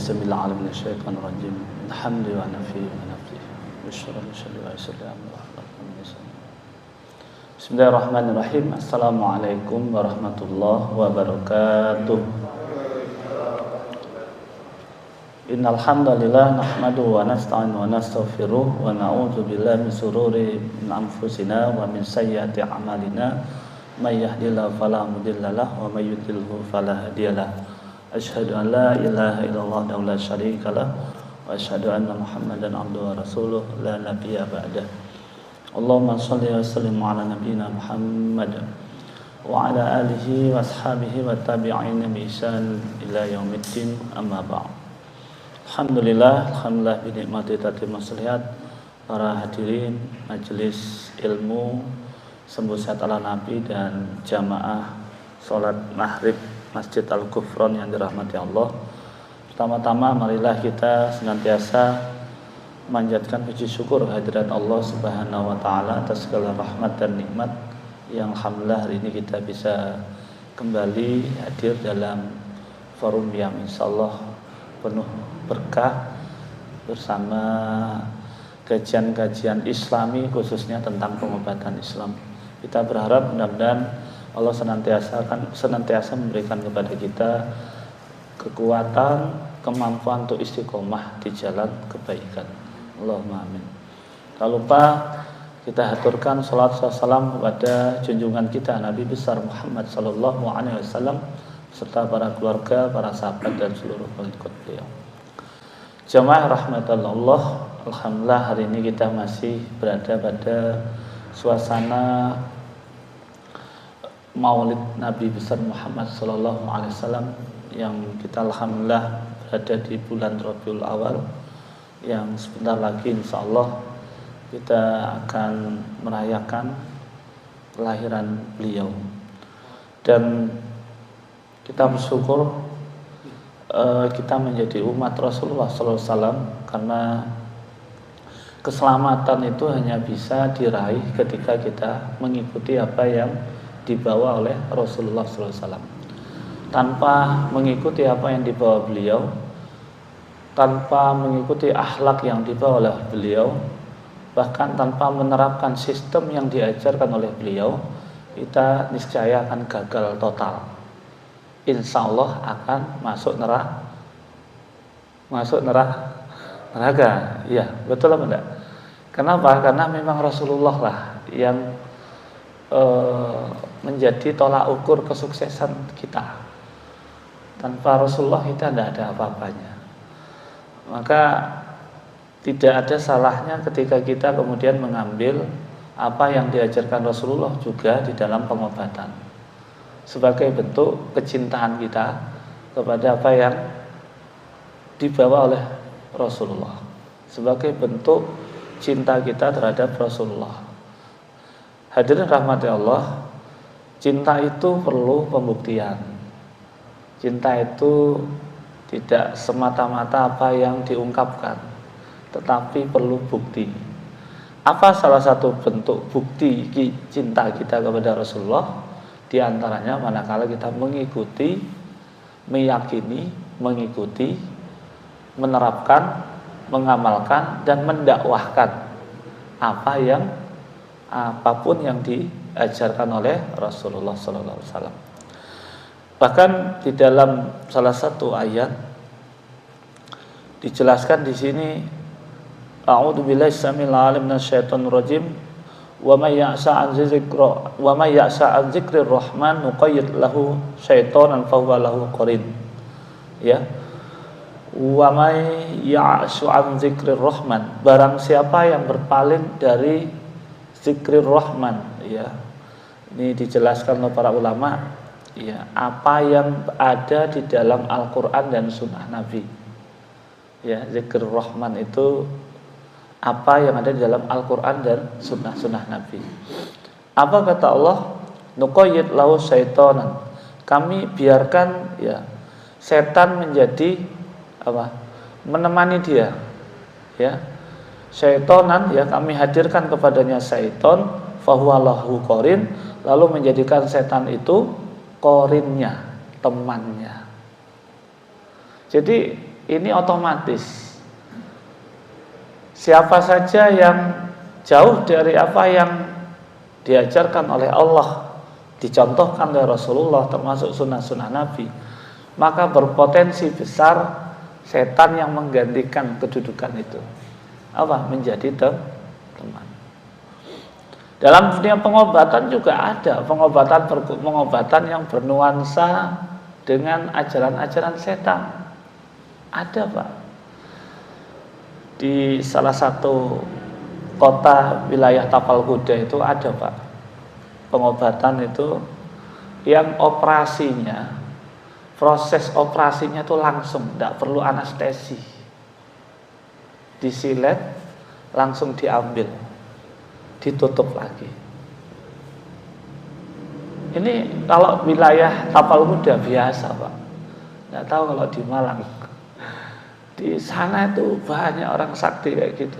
السميع العليم من الشيطان الرجيم الحمد لله ونفي ونفي بشرى بشرى وسلام Bismillahirrahmanirrahim. Assalamualaikum warahmatullahi wabarakatuh. Innal hamdalillah nahmaduhu wa nasta'inu wa nastaghfiruh wa na'udzu billahi min shururi anfusina wa min sayyiati a'malina may yahdihillahu fala mudilla lahu wa may yudlilhu fala hadiyalah. Asyhadu an la ilaha illallah wa la syarikalah wa asyhadu anna Muhammadan abduhu wa rasuluh la nabiyya ba'dah. Allahumma shalli wa sallim ala nabiyyina Muhammad wa ala alihi wa ashabihi wa tabi'in bi ihsan ila yaumiddin amma ba'd. Alhamdulillah bi nikmati tatimmus shalihat. Para hadirin majelis ilmu sembuh sehat ala nabi dan jamaah salat maghrib Masjid Al-Ghufran yang dirahmati Allah. Pertama-tama marilah kita senantiasa manjatkan puji syukur hadirat Allah Subhanahu wa taala atas segala rahmat dan nikmat yang alhamdulillah hari ini kita bisa kembali hadir dalam forum yang insyaallah penuh berkah bersama kajian-kajian Islami khususnya tentang pengobatan Islam. Kita berharap mudah-mudahan Allah senantiasa memberikan kepada kita kekuatan, kemampuan untuk istiqomah di jalan kebaikan. Allahumma amin. Tak lupa kita haturkan salawat salam kepada junjungan kita Nabi besar Muhammad sallallahu alaihi wasallam serta para keluarga, para sahabat dan seluruh pengikut beliau. Jamaah rahmatullah, alhamdulillah hari ini kita masih berada pada suasana Maulid Nabi besar Muhammad sallallahu alaihi wasallam yang kita alhamdulillah berada di bulan Rabiul Awal yang sebentar lagi insyaallah kita akan merayakan kelahiran beliau. Dan kita bersyukur kita menjadi umat Rasulullah sallallahu alaihi wasallam karena keselamatan itu hanya bisa diraih ketika kita mengikuti apa yang dibawa oleh Rasulullah sallallahu alaihi wasallam. Tanpa mengikuti apa yang dibawa beliau, tanpa mengikuti akhlak yang dibawa oleh beliau, bahkan tanpa menerapkan sistem yang diajarkan oleh beliau, kita niscaya akan gagal total. Insya Allah akan masuk neraka. Iya, betul apa enggak? Kenapa? Karena memang Rasulullah lah yang menjadi tolak ukur kesuksesan kita. Tanpa Rasulullah kita tidak ada apa-apanya. Maka tidak ada salahnya ketika kita kemudian mengambil apa yang diajarkan Rasulullah juga di dalam pengobatan sebagai bentuk kecintaan kita kepada apa yang dibawa oleh Rasulullah, sebagai bentuk cinta kita terhadap Rasulullah. Hadirin rahmati Allah, cinta itu perlu pembuktian. Cinta itu tidak semata-mata apa yang diungkapkan, tetapi perlu bukti. Apa salah satu bentuk bukti cinta kita kepada Rasulullah? Di antaranya manakala kita mengikuti, meyakini, mengikuti, menerapkan, mengamalkan dan mendakwahkan apapun yang diajarkan oleh Rasulullah sallallahu alaihi wasallam. Bahkan di dalam salah satu ayat dijelaskan di sini, a'udzubillahi samil alim minasyaitonir rajim, wa may ya'sa an dzikrir rahman nuqayyid lahu syaitonan fa huwa lahu qarin. Ya. Wa may ya'su an dzikrir rahman, barang siapa yang berpaling dari zikrir rahman, ya. Ini dijelaskan oleh para ulama. Ya, apa yang ada di dalam Al-Quran dan Sunnah Nabi. Ya, zikir Rahman itu apa yang ada di dalam Al-Quran dan Sunnah Nabi. Apa kata Allah? Nuqayyid lahu syaitonan. Kami biarkan ya setan menjadi apa? Menemani dia. Ya, syaitonan ya kami hadirkan kepadanya syaiton, fahuwa lahu qarin, lalu menjadikan setan itu korinnya, temannya. Jadi ini otomatis. Siapa saja yang jauh dari apa yang diajarkan oleh Allah, dicontohkan oleh Rasulullah, termasuk sunnah-sunnah Nabi, maka berpotensi besar setan yang menggantikan kedudukan itu menjadi teman. Dalam dunia pengobatan juga ada pengobatan yang bernuansa dengan ajaran-ajaran setan. Ada, Pak. Di salah satu kota wilayah Tapal Kuda itu ada, Pak, pengobatan itu yang proses operasinya itu langsung, tidak perlu anestesi, disilet langsung diambil, ditutup lagi. Ini kalau wilayah Tapal Kuda biasa, Pak. Nggak tahu kalau di Malang. Di sana itu banyak orang sakti kayak gitu.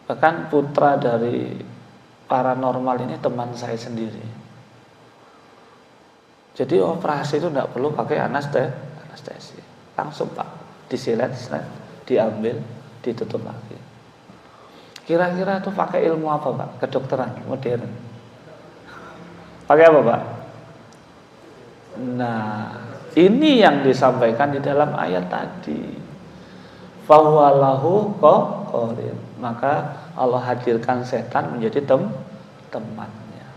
Bahkan putra dari paranormal ini teman saya sendiri. Jadi operasi itu tidak perlu pakai anestesi. Langsung, Pak, disilet, diambil, ditutup lagi. Kira-kira itu pakai ilmu apa, Pak? Kedokteran modern. Pakai apa, Pak? Nah, ini yang disampaikan di dalam ayat tadi. Fahuwalahu qarin. Maka Allah hadirkan setan menjadi temannya.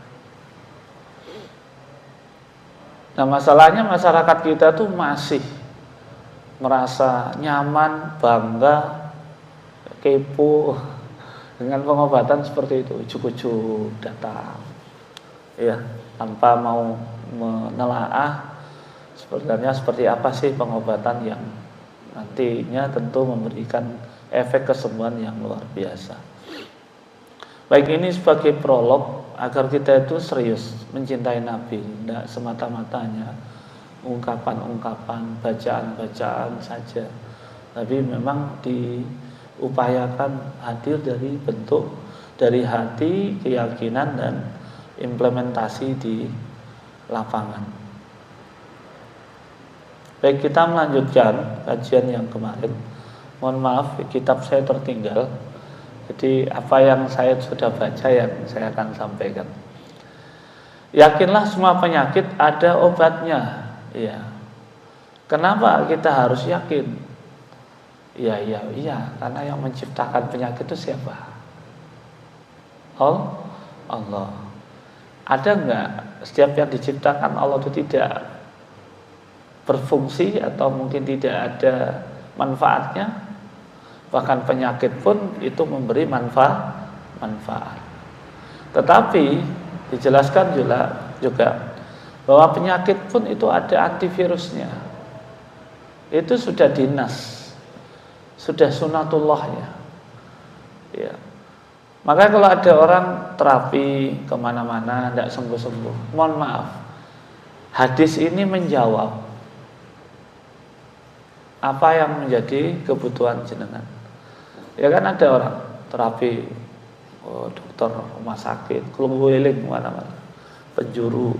Nah, masalahnya masyarakat kita tuh masih merasa nyaman, bangga, kepo dengan pengobatan seperti itu. Ujuk-ujuk datang, ya, tanpa mau menelaah sebenarnya seperti apa sih pengobatan yang nantinya tentu memberikan efek kesembuhan yang luar biasa. Baik, ini sebagai prolog agar kita itu serius mencintai Nabi, tidak semata-matanya ungkapan-ungkapan, bacaan-bacaan saja, tapi memang diupayakan hadir dari bentuk, dari hati, keyakinan, dan implementasi di lapangan. Baik, kita melanjutkan kajian yang kemarin. Mohon maaf, kitab saya tertinggal. Jadi apa yang saya sudah baca yang saya akan sampaikan. Yakinlah semua penyakit ada obatnya. Ya. Kenapa kita harus yakin? Iya, karena yang menciptakan penyakit itu siapa? Allah. Ada enggak setiap yang diciptakan Allah itu tidak berfungsi atau mungkin tidak ada manfaatnya? Bahkan penyakit pun itu memberi manfaat. Tetapi dijelaskan juga bahwa penyakit pun itu ada antivirusnya. Itu sudah dinas, sudah sunatullahnya. Ya. Maka kalau ada orang terapi kemana-mana tidak sembuh-sembuh, mohon maaf, hadis ini menjawab apa yang menjadi kebutuhan jenengan. Ya kan ada orang terapi, dokter rumah sakit, keliling mana-mana, penjuru,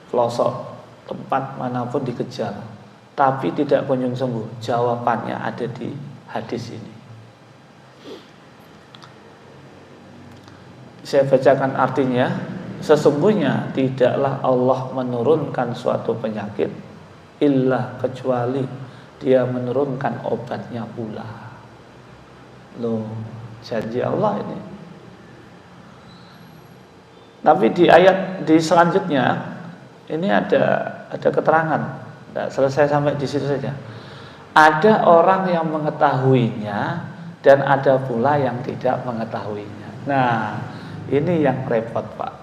pelosok, tempat manapun dikejar, tapi tidak kunjung sembuh. Jawabannya ada di hadis ini. Saya bacakan artinya. Sesungguhnya tidaklah Allah menurunkan suatu penyakit illa kecuali Dia menurunkan obatnya pula. Loh, janji Allah ini. Tapi di ayat di selanjutnya ini ada keterangan. Tidak selesai sampai di situ saja. Ada orang yang mengetahuinya dan ada pula yang tidak mengetahuinya. Nah, ini yang repot, Pak.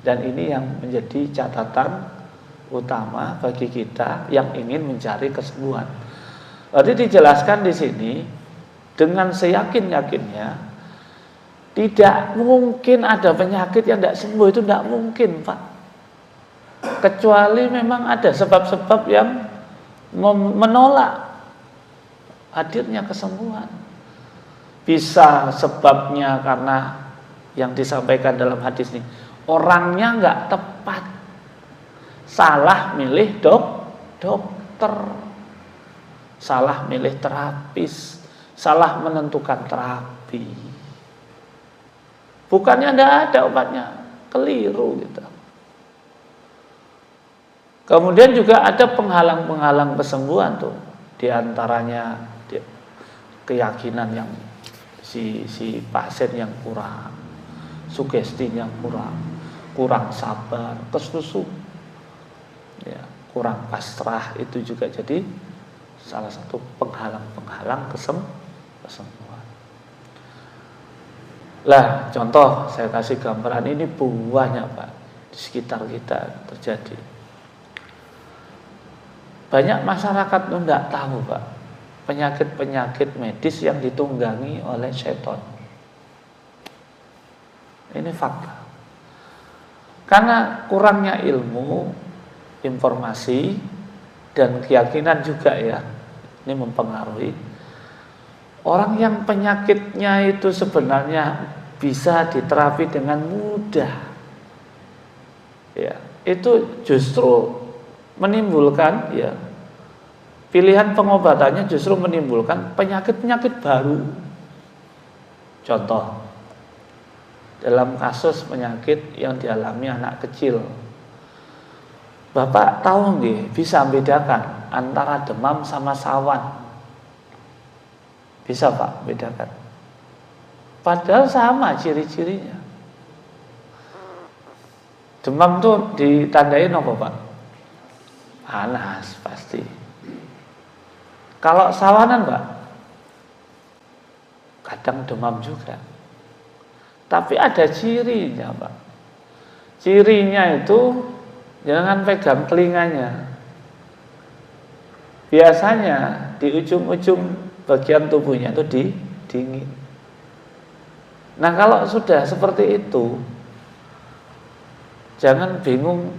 Dan ini yang menjadi catatan utama bagi kita yang ingin mencari kesembuhan. Jadi dijelaskan di sini dengan seyakin-yakinnya tidak mungkin ada penyakit yang tidak sembuh, itu tidak mungkin, Pak. Kecuali memang ada sebab-sebab yang menolak hadirnya kesembuhan. Bisa sebabnya karena yang disampaikan dalam hadis ini, orangnya nggak tepat, salah milih dokter, salah milih terapis, salah menentukan terapi. Bukannya tidak ada obatnya, keliru gitu. Kemudian juga ada penghalang-penghalang kesembuhan tuh, di antaranya keyakinan yang si pasien yang kurang, sugestinya kurang sabar, kesusu, ya, kurang pasrah, itu juga jadi salah satu penghalang-penghalang kesembuhan. Lah, contoh saya kasih gambaran ini banyak Pak di sekitar kita terjadi. Banyak masyarakat itu tidak tahu Pak penyakit-penyakit medis yang ditunggangi oleh setan. Ini fakta. Karena kurangnya ilmu, informasi, dan keyakinan juga ya, ini mempengaruhi. Orang yang penyakitnya itu sebenarnya bisa diterapi dengan mudah, ya, itu justru menimbulkan, ya, pilihan pengobatannya justru menimbulkan penyakit-penyakit baru. Contoh, dalam kasus penyakit yang dialami anak kecil, Bapak tahu nggih, bisa membedakan antara demam sama sawan? Bisa Pak bedakan? Padahal sama ciri-cirinya. Demam tuh ditandain apa Pak? Panas pasti. Kalau sawanan Pak, kadang demam juga. Tapi ada cirinya Pak. Cirinya itu jangan pegang telinganya. Biasanya di ujung-ujung bagian tubuhnya itu dingin. Nah, kalau sudah seperti itu, jangan bingung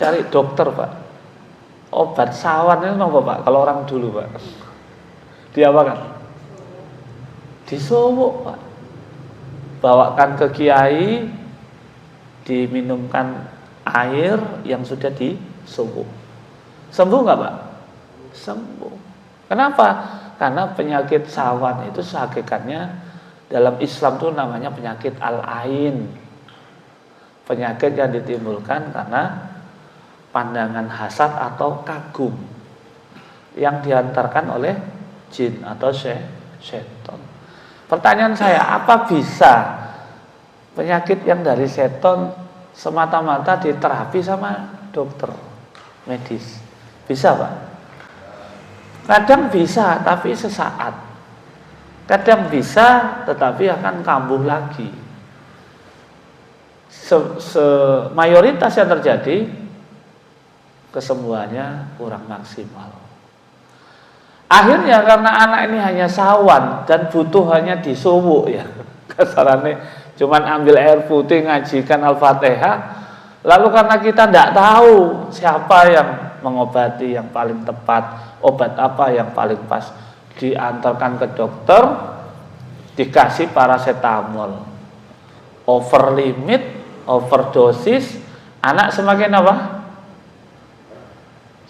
cari dokter Pak. Obat sawan itu apa Pak? Kalau orang dulu Pak, diapakan? Disowok Pak. Bawakan ke kiai, diminumkan air yang sudah disowok. Sembuh nggak Pak? Sembuh. Kenapa? Karena penyakit sawan itu hakikatnya dalam Islam itu namanya penyakit al-ain. Penyakit yang ditimbulkan karena pandangan hasad atau kagum yang diantarkan oleh jin atau setan. Pertanyaan saya, apa bisa penyakit yang dari setan semata-mata diterapi sama dokter medis? Bisa Pak? Kadang bisa, tapi sesaat. Kadang bisa, tetapi akan kambuh lagi. Mayoritas yang terjadi, kesembuhannya kurang maksimal. Akhirnya karena anak ini hanya sawan dan butuh hanya disowok ya, kasarannya cuman ambil air putih, ngajikan Al-Fatihah, lalu karena kita tidak tahu siapa yang mengobati yang paling tepat, obat apa yang paling pas, diantarkan ke dokter, dikasih paracetamol, over limit, overdosis, anak semakin apa?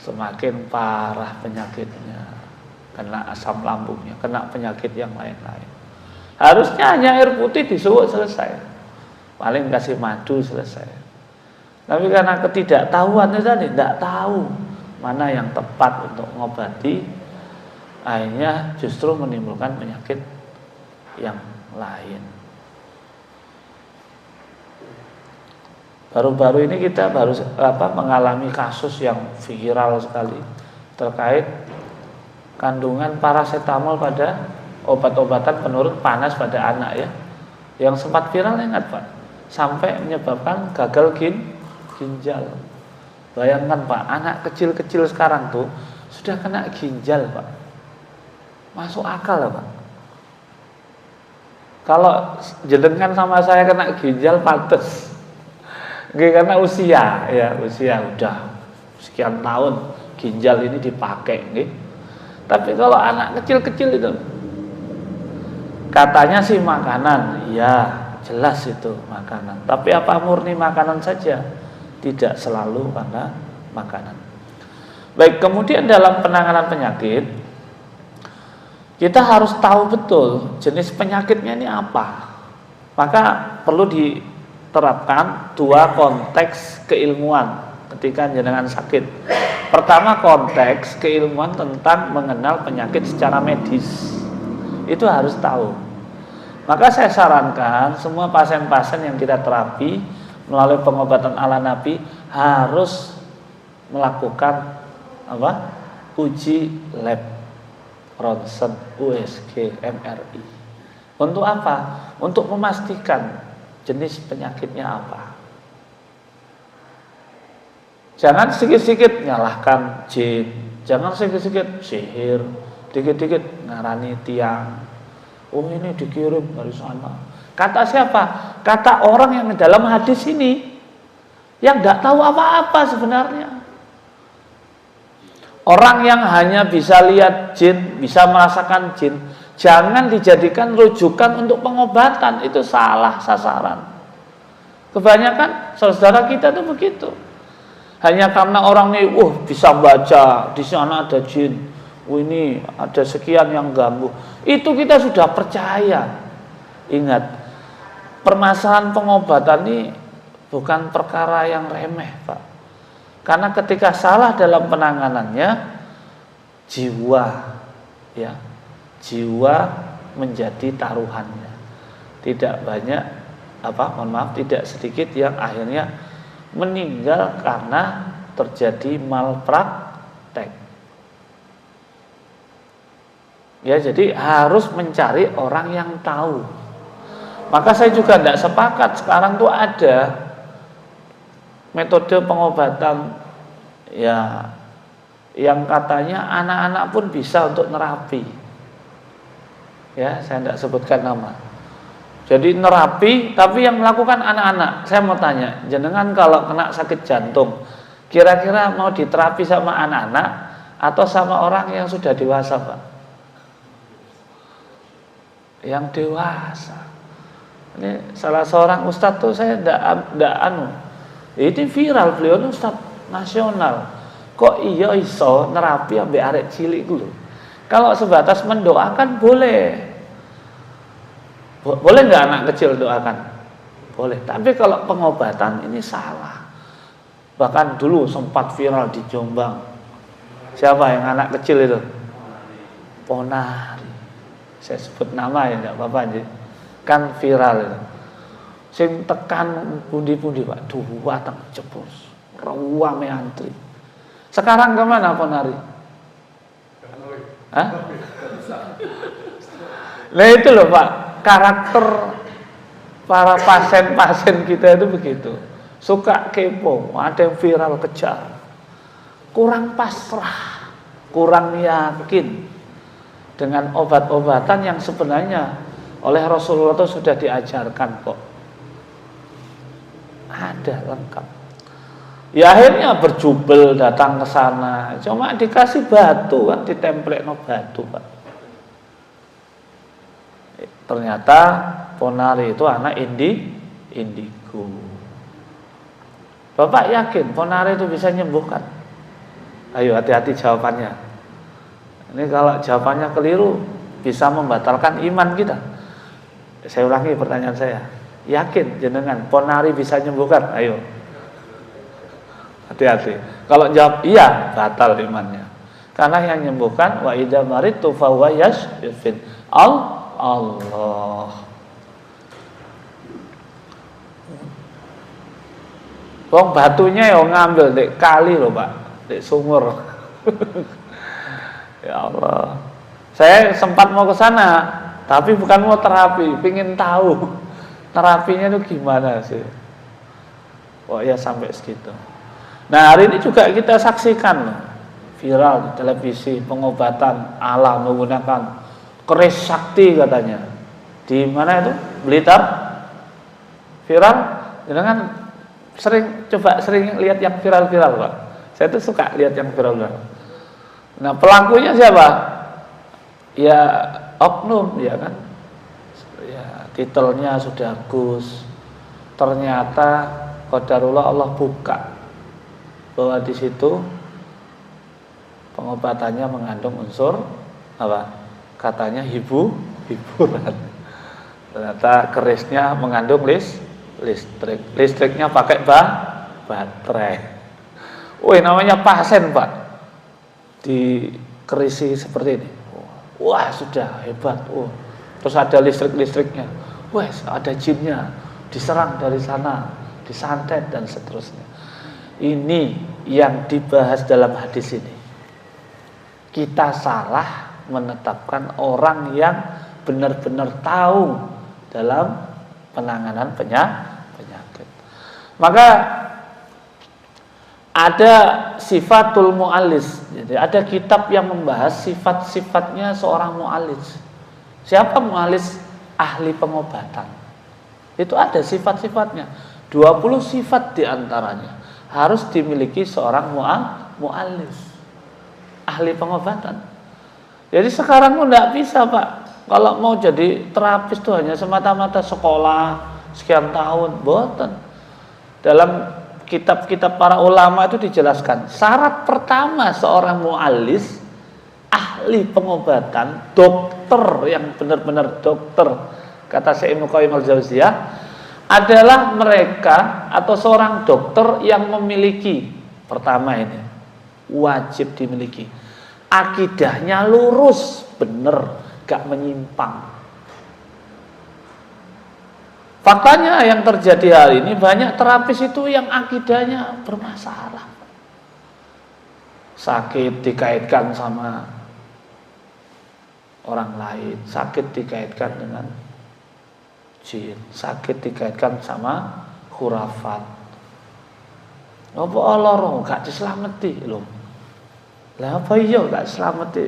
Semakin parah penyakitnya, kena asam lambungnya, kena penyakit yang lain-lain. Harusnya hanya air putih disuwuk selesai, paling kasih madu selesai. Tapi karena ketidaktahuan itu tadi, tidak tahu mana yang tepat untuk mengobati, akhirnya justru menimbulkan penyakit yang lain. Baru-baru ini kita mengalami kasus yang viral sekali terkait kandungan paracetamol pada obat-obatan penurun panas pada anak ya, yang sempat viral, ingat Pak, sampai menyebabkan gagal ginjal. Bayangkan Pak, anak kecil-kecil sekarang tuh sudah kena ginjal Pak. Masuk akal Pak. Kalau jenengan sama saya kena ginjal pantes. Karena usia udah sekian tahun ginjal ini dipakai, nggih. Tapi kalau anak kecil-kecil itu katanya sih makanan, ya jelas itu makanan. Tapi apa murni makanan saja? Tidak selalu, karena makanan. Baik, kemudian dalam penanganan penyakit kita harus tahu betul jenis penyakitnya ini apa. Maka perlu diterapkan dua konteks keilmuan ketika jenengan sakit. Pertama, konteks keilmuan tentang mengenal penyakit secara medis. Itu harus tahu. Maka saya sarankan semua pasien-pasien yang kita terapi melalui pengobatan ala Nabi harus melakukan uji lab ronsen, USG, MRI. Untuk apa? Untuk memastikan jenis penyakitnya apa. Jangan sedikit-sedikit nyalahkan jin, jangan sedikit-sedikit sihir, dikit-dikit ngarani tiang. Oh, ini dikirim dari sana. Kata siapa? Kata orang yang dalam hadis ini, yang tidak tahu apa-apa sebenarnya. Orang yang hanya bisa lihat jin, bisa merasakan jin, jangan dijadikan rujukan untuk pengobatan. Itu salah sasaran. Kebanyakan saudara kita tuh begitu. Hanya karena orang ini, bisa baca, di sana ada jin, ini ada sekian yang ganggu. Itu kita sudah percaya. Ingat, permasalahan pengobatan ini bukan perkara yang remeh, Pak. Karena ketika salah dalam penanganannya, jiwa menjadi taruhannya. Tidak banyak tidak sedikit yang akhirnya meninggal karena terjadi malpraktek. Ya, jadi harus mencari orang yang tahu. Maka saya juga tidak sepakat sekarang tuh ada metode pengobatan ya yang katanya anak-anak pun bisa untuk nerapi. Ya, saya tidak sebutkan nama. Jadi nerapi, tapi yang melakukan anak-anak. Saya mau tanya, jenengan kalau kena sakit jantung, kira-kira mau diterapi sama anak-anak atau sama orang yang sudah dewasa, Pak? Yang dewasa. Ini salah seorang ustadz tuh saya ini viral, beliau itu ustadz nasional. Kok iya iso nerapi ambek arek cilik dulu? Kalau sebatas mendoakan boleh. Boleh nggak anak kecil doakan? Boleh. Tapi kalau pengobatan ini salah. Bahkan dulu sempat viral di Jombang. Siapa yang anak kecil itu? Ponari. Saya sebut nama ya, enggak apa-apa aja. Kan viral itu. Sing tekan pundi-pundi, Pak. Datang cepus. Rame antri. Sekarang kemana Ponari? Hah? Nah itu loh, Pak. Karakter para pasien-pasien kita itu begitu. Suka kepo, ada yang viral kejar. Kurang pasrah, kurang yakin dengan obat-obatan yang sebenarnya oleh Rasulullah itu sudah diajarkan kok. Ada lengkap. Ya akhirnya berjubel datang ke sana. Cuma dikasih batu kan, ditemplek no batu, Pak. Ternyata Ponari itu anak indigo. Bapak yakin Ponari itu bisa menyembuhkan? Ayo hati-hati jawabannya. Ini kalau jawabannya keliru bisa membatalkan iman kita. Saya ulangi pertanyaan saya. Yakin jenengan Ponari bisa menyembuhkan? Ayo. Hati-hati. Kalau jawab iya, batal imannya. Karena yang menyembuhkan wa idza maritu fa huwa yashfin. Allah. Wong batunya ya ngambil dek kali loh, Pak, dek sumur. Ya Allah. Saya sempat mau ke sana, tapi bukan mau terapi, pingin tahu terapinya itu gimana sih. Oh ya sampai segitu. Nah hari ini juga kita saksikan loh, viral di televisi pengobatan alam menggunakan keris sakti katanya. Di mana itu? Blitar. Viral. Jangan sering lihat yang viral-viral, Pak. Saya tuh suka lihat yang viral-viral. Nah, pelakunya siapa? Ya oknum, ya kan? Ya, titelnya sudah Gus. Ternyata qadarullah Allah buka bahwa di situ pengobatannya mengandung unsur apa? Katanya hiburan. Ternyata kerisnya mengandung listrik. Listriknya pakai baterai. Wih, namanya pasien, Pak. Dikerisi seperti ini. Wah, sudah hebat. Terus ada listriknya. Wah, ada jinnya. Diserang dari sana, disantet dan seterusnya. Ini yang dibahas dalam hadis ini. Kita salah menetapkan orang yang benar-benar tahu dalam penanganan penyakit. Maka ada sifatul mu'alis. Jadi ada kitab yang membahas sifat-sifatnya seorang mu'alis. Siapa mu'alis? Ahli pengobatan. Itu ada sifat-sifatnya. 20 sifat diantaranya harus dimiliki seorang mu'alis, ahli pengobatan. Jadi sekarang pun tidak bisa, Pak. Kalau mau jadi terapis itu hanya semata-mata sekolah sekian tahun, boten. Dalam kitab-kitab para ulama itu dijelaskan, syarat pertama seorang mu'alis, ahli pengobatan, dokter yang benar-benar dokter, kata Syekh Ibnu Qayyim al-Jauziyah, adalah mereka atau seorang dokter yang memiliki, pertama ini wajib dimiliki, akidahnya lurus, benar, gak menyimpang. Faktanya yang terjadi hari ini banyak terapis itu yang akidahnya bermasalah. Sakit dikaitkan sama orang lain, sakit dikaitkan dengan jin, sakit dikaitkan sama khurafat. Apa Allah gak dislameti loh. Lah apa iya gak dislameti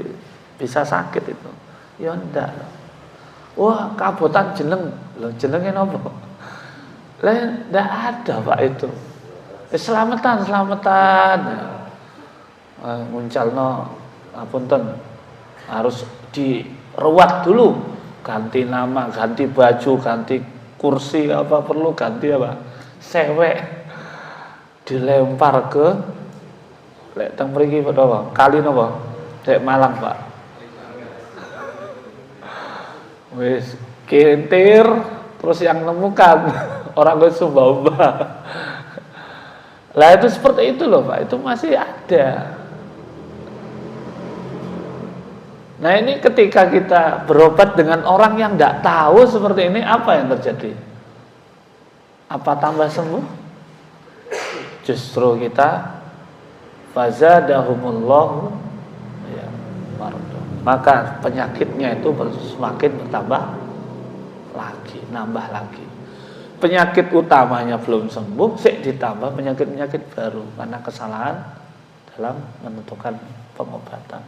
bisa sakit itu? Ya ndak. Wah, kabotan jeneng. Loh jenenge napa? Lah ndak ada, Pak itu. Selamatan. Muncalno apunten harus diruat dulu, ganti nama, ganti baju, ganti kursi, apa perlu ganti apa? Sewek dilempar ke lek teng mriki apa? Kali napa? Dek Malang, Pak. Wis kintir terus yang nemukan orang gue Sumba-umba. Lah itu seperti itu loh, Pak. Itu masih ada. Nah ini ketika kita berobat dengan orang yang tidak tahu seperti ini, apa yang terjadi? Apa tambah sembuh? Justru kita fazadahumullahu ya marda. Maka penyakitnya itu semakin bertambah lagi, nambah lagi. Penyakit utamanya belum sembuh, ditambah penyakit-penyakit baru karena kesalahan dalam menentukan pengobatan.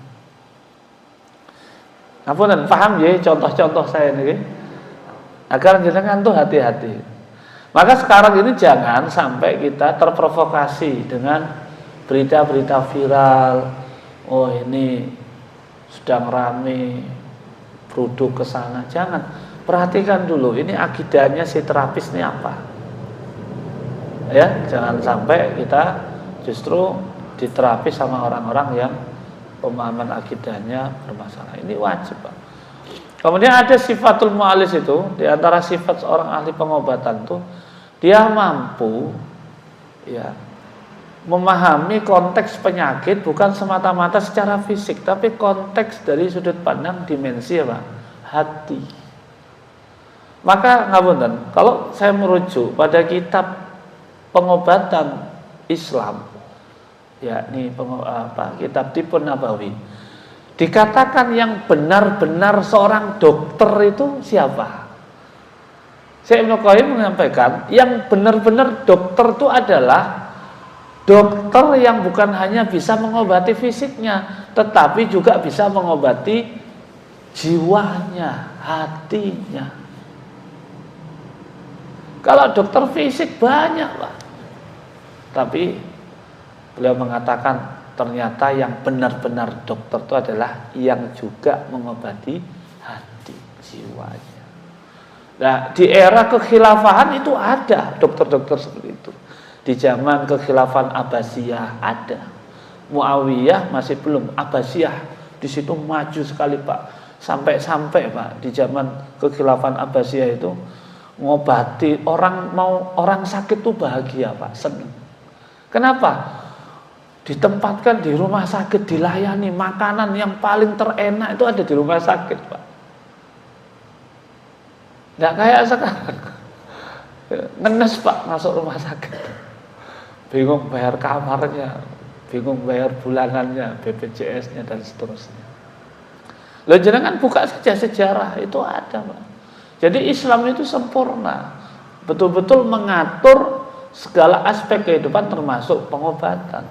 Ngapunten, paham ya contoh-contoh saya ini agar jenengan tuh hati-hati. Maka sekarang ini jangan sampai kita terprovokasi dengan berita-berita viral. Oh ini sedang rame beruduk ke sana. Jangan, perhatikan dulu ini akidahnya si terapis ini apa. Ya, jangan sampai kita justru diterapi sama orang-orang yang pemahaman akidahnya bermasalah. Ini wajib, Pak. Kemudian ada sifatul mu'alis itu, di antara sifat seorang ahli pengobatan itu, dia mampu ya memahami konteks penyakit bukan semata-mata secara fisik, tapi konteks dari sudut pandang dimensi apa? Hati. Maka ngapunten, kalau saya merujuk pada kitab pengobatan Islam, yakni kitab Tibun Nabawi, dikatakan yang benar-benar seorang dokter itu siapa? Syekh Ibnu Qayyim menyampaikan yang benar-benar dokter itu adalah dokter yang bukan hanya bisa mengobati fisiknya, tetapi juga bisa mengobati jiwanya, hatinya. Kalau dokter fisik banyak, Pak. Tapi beliau mengatakan ternyata yang benar-benar dokter itu adalah yang juga mengobati hati, jiwanya. Nah, di era kekhilafahan itu ada dokter-dokter seperti itu. Di zaman kekhilafan Abbasiyah ada. Muawiyah masih belum, Abbasiyah di situ maju sekali Pak. Sampai-sampai Pak di zaman kekhilafan Abbasiyah itu ngobati orang sakit tuh bahagia Pak, senang. Kenapa? Ditempatkan di rumah sakit, dilayani, makanan yang paling terenak itu ada di rumah sakit Pak. Nggak kayak sekarang ngenes Pak masuk rumah sakit, bingung bayar kamarnya, bingung bayar bulanannya, BPJS-nya dan seterusnya. Loh jenengan buka saja sejarah, itu ada Pak. Jadi Islam itu sempurna, betul-betul mengatur segala aspek kehidupan termasuk pengobatan.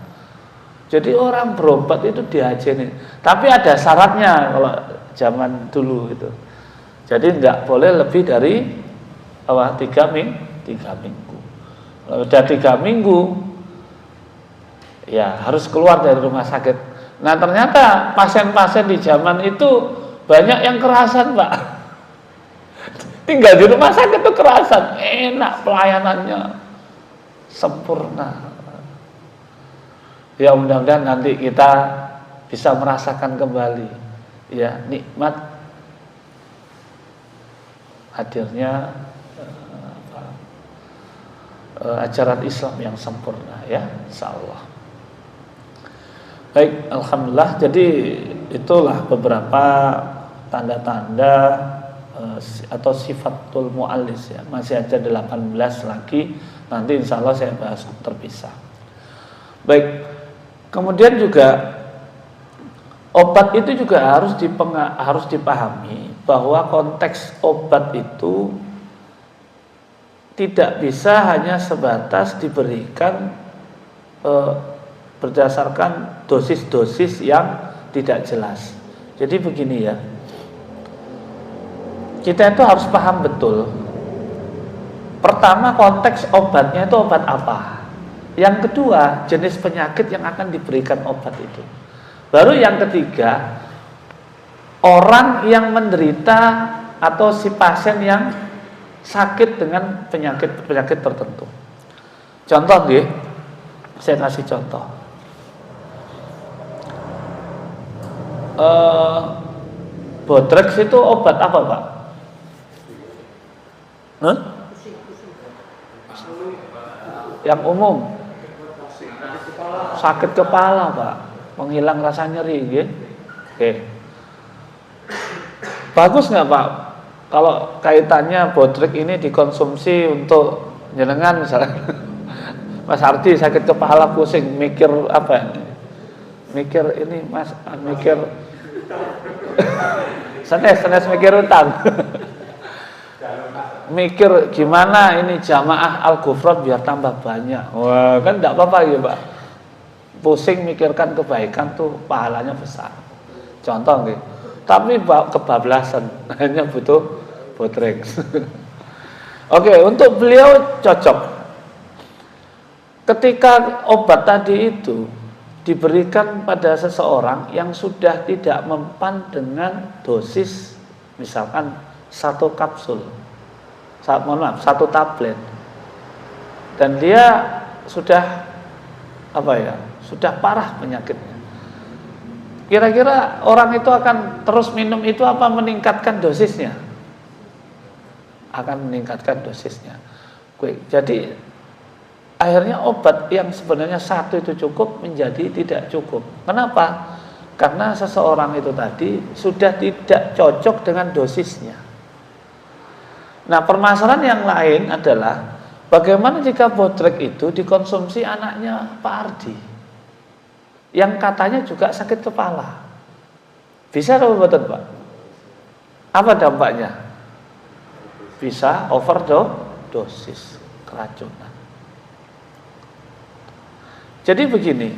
Jadi orang berobat itu diajarin, tapi ada syaratnya kalau zaman dulu itu. Jadi nggak boleh lebih dari 3 minggu. Kalau udah 3 minggu, ya harus keluar dari rumah sakit. Nah ternyata pasien-pasien di zaman itu banyak yang kerasan Pak. Tinggal di rumah sakit itu kerasan, enak pelayanannya, sempurna. Ya mudah-mudahan nanti kita bisa merasakan kembali ya nikmat hadirnya ajaran Islam yang sempurna ya, insyaallah. Baik, alhamdulillah. Jadi itulah beberapa tanda-tanda atau sifatul mu'allis ya. Masih ada 18 lagi, nanti insyaallah saya bahas terpisah. Baik, kemudian juga obat itu juga harus dipahami bahwa konteks obat itu tidak bisa hanya sebatas diberikan berdasarkan dosis-dosis yang tidak jelas. Jadi begini ya, kita itu harus paham betul. Pertama, konteks obatnya itu obat apa. Yang kedua, jenis penyakit yang akan diberikan obat itu. Baru yang ketiga, orang yang menderita atau si pasien yang sakit dengan penyakit tertentu. Contoh nggih, saya kasih contoh. Bodrex itu obat apa Pak? Yang umum. Sakit kepala Pak, penghilang rasa nyeri gitu. Oke. Bagus nggak Pak kalau kaitannya Bodrex ini dikonsumsi untuk jenengan misalnya Mas Ardi sakit kepala pusing, mikir apa ini? Mikir ini Mas, mikir senes mikir utang. Mikir gimana ini jamaah Al-Ghufran biar tambah banyak. Wah, kan enggak apa-apa ya, Pak. Pusing mikirkan kebaikan tuh pahalanya besar. Contoh gitu. Tapi kebablasan, hanya butuh Bodrex. Oke, untuk beliau cocok. Ketika obat tadi itu diberikan pada seseorang yang sudah tidak mempan dengan dosis, misalkan 1 kapsul, 1 tablet, dan dia sudah sudah parah penyakitnya. Kira-kira orang itu akan terus minum itu apa meningkatkan dosisnya? Akan meningkatkan dosisnya. Jadi akhirnya obat yang sebenarnya 1 itu cukup menjadi tidak cukup. Kenapa? Karena seseorang itu tadi sudah tidak cocok dengan dosisnya. Nah, permasalahan yang lain adalah bagaimana jika Bodrex itu dikonsumsi anaknya Pak Ardi yang katanya juga sakit kepala. Bisa atau betul Pak? Apa dampaknya? Bisa overdosis, keracunan. Jadi begini,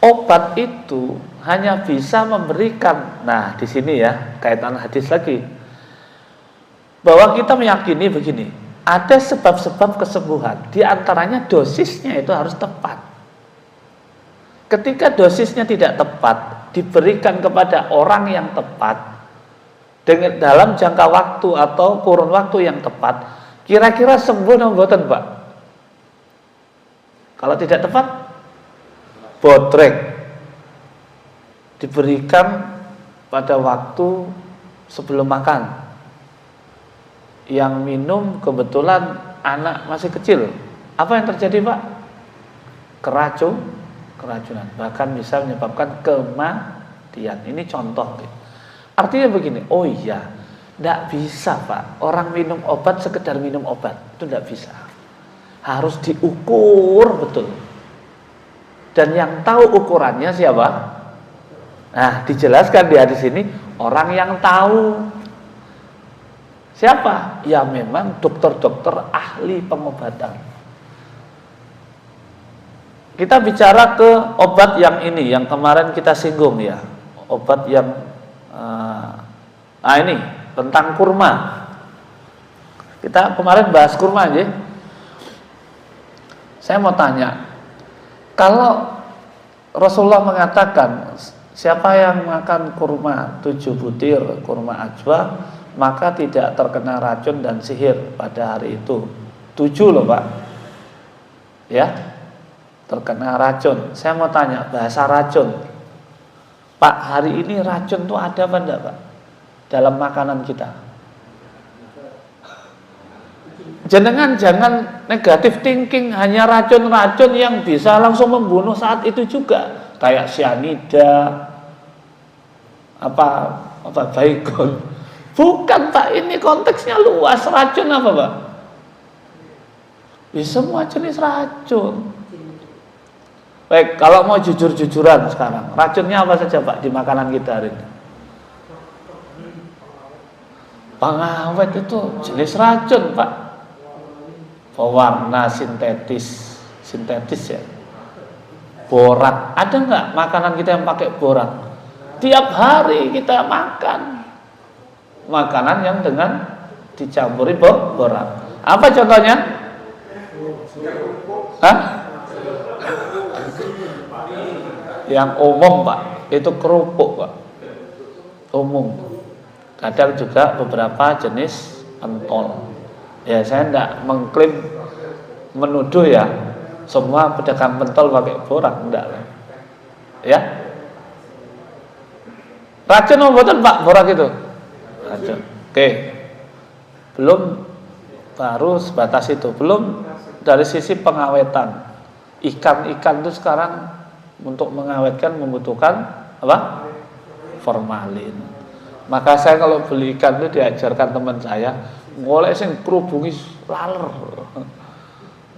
obat itu hanya bisa memberikan, nah di sini ya kaitan hadis lagi, bahwa kita meyakini begini, ada sebab-sebab kesembuhan, di antaranya dosisnya itu harus tepat. Ketika dosisnya tidak tepat, diberikan kepada orang yang tepat dengan dalam jangka waktu atau kurun waktu yang tepat, kira-kira sembuh atau mboten, Pak? Kalau tidak tepat, bodrek. Diberikan pada waktu sebelum makan. Yang minum kebetulan anak masih kecil. Apa yang terjadi, Pak? Keracunan. Bahkan bisa menyebabkan kematian. Ini contoh. Artinya begini, oh iya, tidak bisa, Pak. Orang minum obat sekedar minum obat. Itu tidak bisa. Harus diukur betul. Dan yang tahu ukurannya siapa? Nah, dijelaskan di hadis ini, orang yang tahu. Siapa? Ya memang dokter-dokter ahli pengobatan. Kita bicara ke obat yang ini, yang kemarin kita singgung ya. Obat yang ini tentang kurma. Kita kemarin bahas kurma aja. Saya mau tanya, kalau Rasulullah mengatakan siapa yang makan kurma 7 butir kurma ajwa, maka tidak terkena racun dan sihir pada hari itu. 7 loh, Pak. Ya, terkena racun. Saya mau tanya, bahasa racun, Pak, hari ini racun itu ada apa enggak, Pak, dalam makanan kita? Jenengan jangan negatif thinking, hanya racun-racun yang bisa langsung membunuh saat itu juga, kayak cyanida, apa baygon. Bukan, Pak, ini konteksnya luas. Racun apa, Pak? Ya, semua jenis racun. Baik, kalau mau jujur-jujuran sekarang, racunnya apa saja, Pak, di makanan kita hari ini? Pengawet itu jenis racun, Pak. Pewarna sintetis ya. Borak, ada nggak makanan kita yang pakai borak? Tiap hari kita makan makanan yang dengan dicampuri borak. Apa contohnya? Hah? Yang umum, Pak, itu kerupuk, Pak. Umum. Kadang juga beberapa jenis pentol. Ya, saya tidak mengklaim menuduh ya semua pedagang pentol pakai borak, enggak. Ya. Racun betul, Pak, borak itu? Racun. Oke. Belum, baru sebatas itu. Belum dari sisi pengawetan. Ikan itu sekarang untuk mengawetkan membutuhkan apa? Formalin. Maka saya kalau beli ikan itu diajarkan teman saya, golek sing kerubungi laler.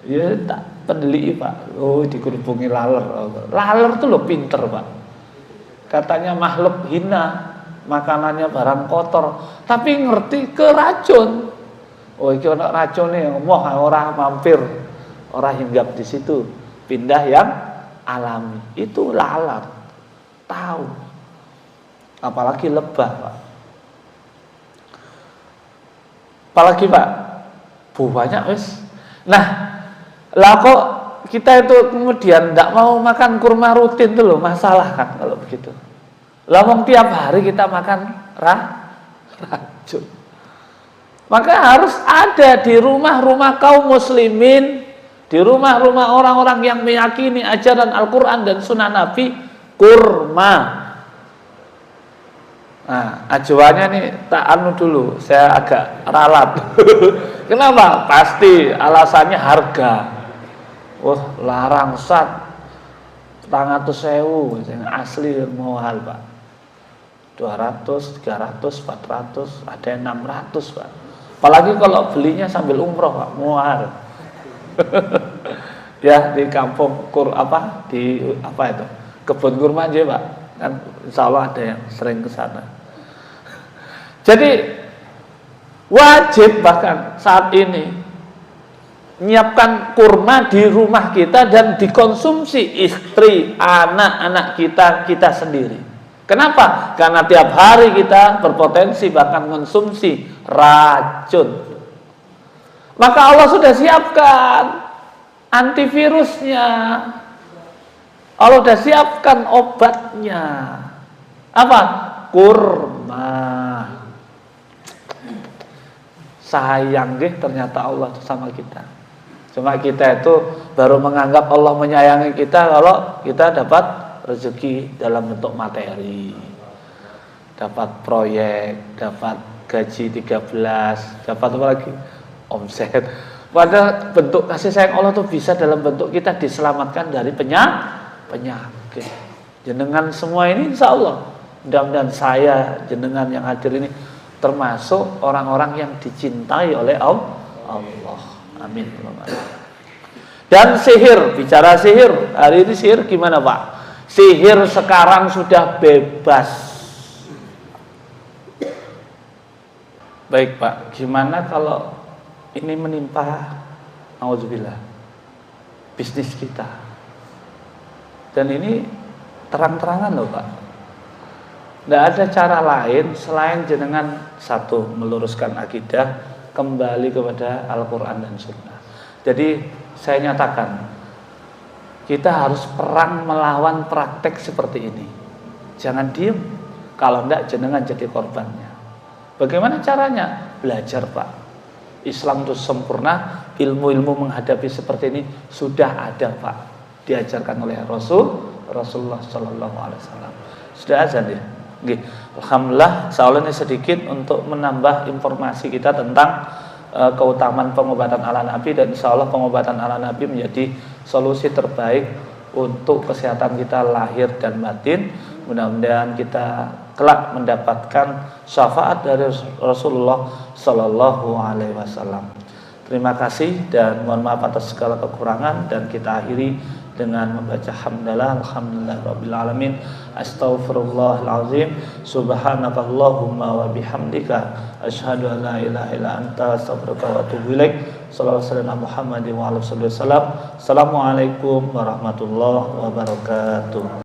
Ya tak pendeli, Pak. Oh, dikerubungi laler. Laler tuh lo pinter, Pak. Katanya makhluk hina, makanannya barang kotor, tapi ngerti ke racun. Oh, iki ana racune, moh ora mampir, ora hinggap di situ. Pindah yang alami. Itu lalat. Tahu. Apalagi lebah, Pak. Apalagi, Pak, banyak wis. Nah, lah kok kita itu kemudian tidak mau makan kurma rutin tuh loh, masalah kan kalau begitu. Lah wong tiap hari kita makan racun. Maka harus ada di rumah-rumah kaum muslimin, di rumah-rumah orang-orang yang meyakini ajaran Al-Quran dan Sunnah Nabi, kurma. Nah, ajwanya nih tak anu dulu, saya agak ralat. Kenapa? Pasti alasannya harga. Wah, larang sat 200.000, asli mahal, Pak. 200, 300, 400, ada yang 600, Pak. Apalagi kalau belinya sambil umroh, Pak, mahal. Ya, di kampung itu kebun kurma aja, Pak. Kan insya Allah ada yang sering ke sana. Jadi wajib bahkan saat ini menyiapkan kurma di rumah kita dan dikonsumsi istri, anak-anak kita sendiri. Kenapa? Karena tiap hari kita berpotensi bahkan konsumsi racun. Maka Allah sudah siapkan antivirusnya. Allah sudah siapkan obatnya. Apa? Kurma. Sayang deh ternyata Allah sama kita. Cuma kita itu baru menganggap Allah menyayangi kita kalau kita dapat rezeki dalam bentuk materi, dapat proyek, dapat gaji 13, dapat apa lagi? Omset. Padahal bentuk kasih sayang Allah itu bisa dalam bentuk kita diselamatkan dari penyakit. Jenengan semua ini insya Allah, mudah-mudahan saya, jenengan yang hadir ini termasuk orang-orang yang dicintai oleh Allah. Amin. Dan sihir, bicara sihir, hari ini sihir gimana Pak? Sihir sekarang sudah bebas. Baik Pak, gimana kalau ini menimpa, auzubillah, bisnis kita? Dan ini terang-terangan loh Pak. Tidak ada cara lain selain jenengan satu, meluruskan akidah, kembali kepada Al-Quran dan Sunnah. Jadi saya nyatakan, kita harus perang melawan praktek seperti ini. Jangan diem, kalau tidak jenengan jadi korbannya. Bagaimana caranya? Belajar Pak. Islam itu sempurna, ilmu-ilmu menghadapi seperti ini sudah ada Pak, diajarkan oleh Rasulullah Sallallahu Alaihi Wasallam. Sudah azan ya. Alhamdulillah, soalnya sedikit untuk menambah informasi kita tentang keutamaan pengobatan ala Nabi, dan insya Allah pengobatan ala Nabi menjadi solusi terbaik untuk kesehatan kita lahir dan batin. Mudah-mudahan kita kelak mendapatkan syafaat dari Rasulullah Sallallahu Alaihi Wasallam. Terima kasih dan mohon maaf atas segala kekurangan, dan kita akhiri dengan membaca hamdalah alhamdulillahirabbil alamin, astaghfirullahalazim, subhanakallahumma wa bihamdika asyhadu an la ilaha illa anta astaghfiruka wa atubu ilaik. Shallallahu alaihi Muhammadin wa alihi wasallam. Assalamualaikum warahmatullahi wabarakatuh.